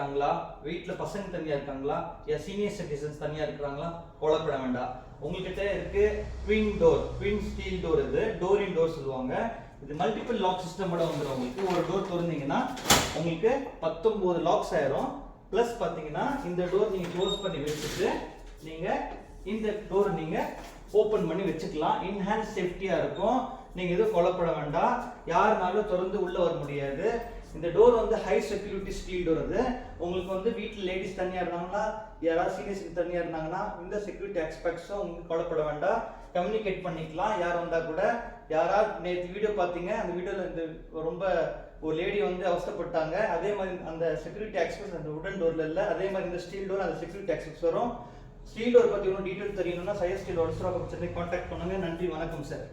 இருக்காங்களா, வீட்டில் பசங்க தனியாக இருக்காங்களா, சீனியர் சிட்டிசன்ஸ் தனியாக இருக்கிறாங்களா, கவலைப்பட வேண்டாம். உங்ககிட்ட இருக்கு twin door, twin steel door. இது டோர் இன் டோர் சொல்லுவாங்க. இது மல்டிபிள் லாக் சிஸ்டமோட வந்துடும். உங்களுக்கு ஒரு டோர் திறந்தீங்கன்னா உங்களுக்கு 19 லாக்ஸ் ஆயிரும். ப்ளஸ் பார்த்தீங்கன்னா இந்த டோர் நீங்கள் க்ளோஸ் பண்ணி வச்சுட்டு நீங்கள் இந்த டோர் நீங்கள் ஓப்பன் பண்ணி வச்சுக்கலாம். இன்ஹேண்ட் சேஃப்டியாக இருக்கும். நீங்கள் எதுவும் கொல்லப்பட வேண்டாம். யாருனாலும் திறந்து உள்ளே வர முடியாது. இந்த டோர் வந்து ஹை செக்யூரிட்டி ஸ்டீல் டோர். அது உங்களுக்கு வந்து வீட்டில் லேடிஸ் தனியாக இருந்தாங்கன்னா, யாராவது சீனியர்ஸ் தனியாக இருந்தாங்கன்னா இந்த செக்யூரிட்டி எக்ஸ்பெக்ட்ஸும் உங்களுக்கு கொல்லப்பட வேண்டாம். கம்யூனிகேட் பண்ணிக்கலாம். யார் வந்தால் கூட. யாராவது நேற்று வீடியோ பார்த்தீங்க, அந்த வீடியோவில் இந்த ரொம்ப ஒரு லேடி வந்து அவசரப்பட்டாங்க. அதே மாதிரி அந்த செக்யூரிட்டி எக்ஸ்பெக்ட்ஸ் அந்த உடன் டோரில் இல்லை. அதே மாதிரி இந்த ஸ்டீல் டோர் அந்த செக்யூரிட்டி எக்ஸ்பெக்ட்ஸ் வரும். ஸ்டீல் டோர் பற்றி இன்னும் டீட்டெயில் தெரியணும்னா Syed steel works Chennai contact பண்ணுங்கள். நன்றி, வணக்கம் சார்.